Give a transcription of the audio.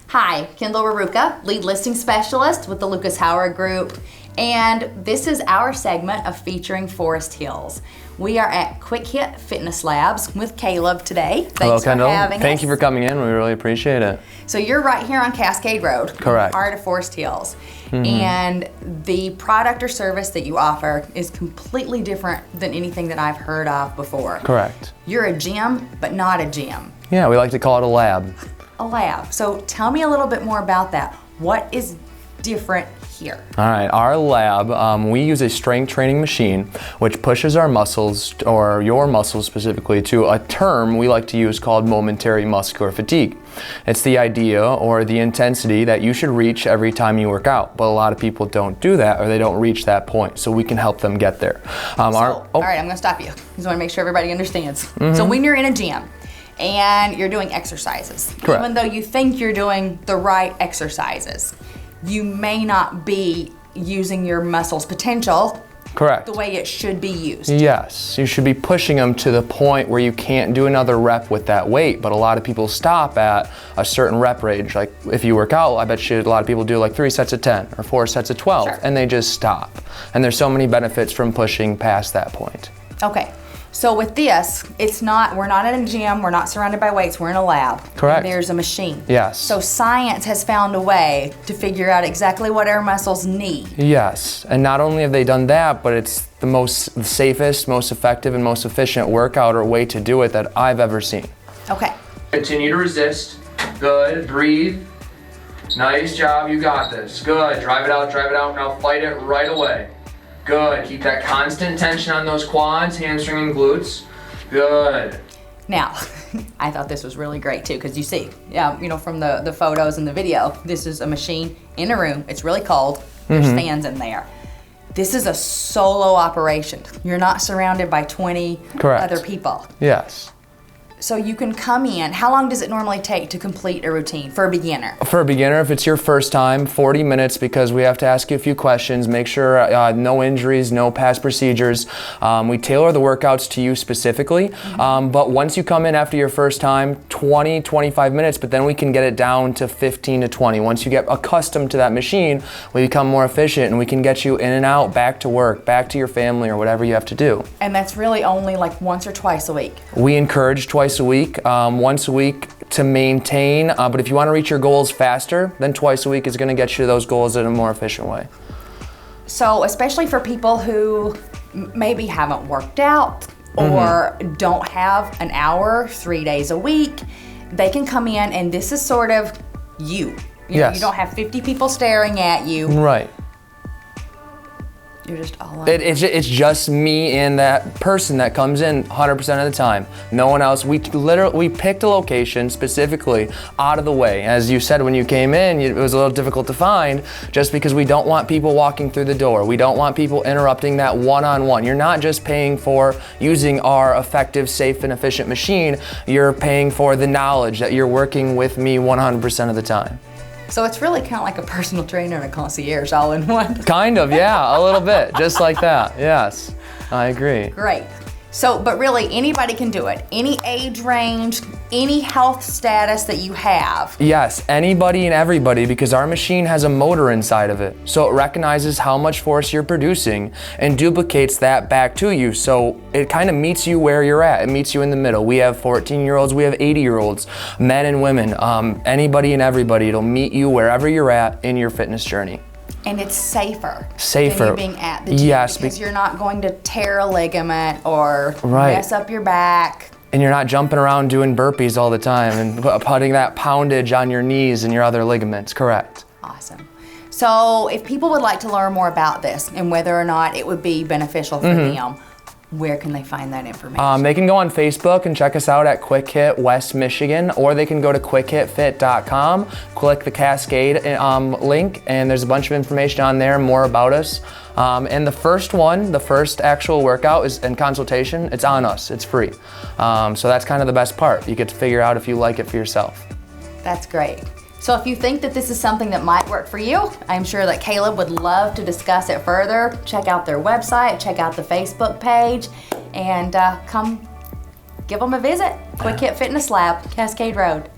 Hi, Kendall Raruka, lead listing specialist with the Lucas Howard Group, and this is our segment of featuring Forest Hills. We are at QuickHit Fitness Labs with Caleb today. Thanks Hello, Kendall. for having us. Thank you for coming in. We really appreciate it. So you're right here on Cascade Road, Correct. Heart of Forest Hills, and the product or service that you offer is completely different than anything that I've heard of before. Correct. You're a gym, but not a gym. Yeah, we like to call it a lab. A lab. So tell me a little bit more about that. What is different here? All right, our lab, we use a strength training machine which pushes our muscles, or your muscles specifically, to a term we like to use called momentary muscular fatigue. It's the idea or the intensity that you should reach every time you work out, but a lot of people don't do that or they don't reach that point, so we can help them get there. All right, I'm gonna stop you. I just wanna make sure everybody understands. So when you're in a gym, and you're doing exercises. Correct. Even though you think you're doing the right exercises, you may not be using your muscles' potential Correct. the way it should be used. Yes, you should be pushing them to the point where you can't do another rep with that weight, but a lot of people stop at a certain rep range. Like if you work out, I bet you a lot of people do like 3 sets of 10 or 4 sets of 12, Sure. and they just stop. And there's so many benefits from pushing past that point. Okay, so with this, we're not in a gym, we're not surrounded by weights, we're in a lab. Correct. And there's a machine. Yes. So science has found a way to figure out exactly what our muscles need. Yes, and not only have they done that, but it's the safest, most effective, and most efficient workout or way to do it that I've ever seen. Okay. Continue to resist. Good, breathe. Nice job, you got this. Good, drive it out, now fight it right away. Good, keep that constant tension on those quads, hamstring and glutes. Good. Now, I thought this was really great too, because you see, from the photos and the video, this is a machine in a room. It's really cold. There's fans in there. This is a solo operation. You're not surrounded by 20 Correct. other people. Yes. So you can come in. How long does it normally take to complete a routine for a beginner? For a beginner, if it's your first time, 40 minutes, because we have to ask you a few questions, make sure no injuries, no past procedures. We tailor the workouts to you specifically, but once you come in after your first time, 20, 25 minutes, but then we can get it down to 15 to 20. Once you get accustomed to that machine, we become more efficient and we can get you in and out, back to work, back to your family, or whatever you have to do. And that's really only like once or twice a week? We encourage twice a week, once a week to maintain, but if you want to reach your goals faster, then twice a week is going to get you to those goals in a more efficient way. So especially for people who maybe haven't worked out or don't have an hour 3 days a week, they can come in and this is sort of you. Yes. You don't have 50 people staring at you. Right. You're just all on. It's just me and that person that comes in 100% of the time. No one else. We picked a location specifically out of the way. As you said when you came in, it was a little difficult to find just because we don't want people walking through the door. We don't want people interrupting that one-on-one. You're not just paying for using our effective, safe, and efficient machine. You're paying for the knowledge that you're working with me 100% of the time. So it's really kind of like a personal trainer and a concierge all in one. Kind of, yeah, a little bit, just like that, yes, I agree. Great. So, but really anybody can do it. Any age range, any health status that you have. Yes, anybody and everybody, because our machine has a motor inside of it. So it recognizes how much force you're producing and duplicates that back to you. So it kind of meets you where you're at. It meets you in the middle. We have 14-year-olds, we have 80-year-olds, men and women, anybody and everybody. It'll meet you wherever you're at in your fitness journey. And it's safer. Safer. Than you being at the gym. Yes. Because you're not going to tear a ligament or Right. mess up your back. And you're not jumping around doing burpees all the time and putting that poundage on your knees and your other ligaments, correct. Awesome. So if people would like to learn more about this and whether or not it would be beneficial for them, where can they find that information? They can go on Facebook and check us out at QuickHit West Michigan, or they can go to quickhitfit.com, click the Cascade link, and there's a bunch of information on there, more about us. And the first actual workout and consultation, it's on us, it's free. So that's kind of the best part. You get to figure out if you like it for yourself. That's great. So if you think that this is something that might work for you, I'm sure that Caleb would love to discuss it further. Check out their website, check out the Facebook page, and come give them a visit. QuickHit Fitness Lab, Cascade Road.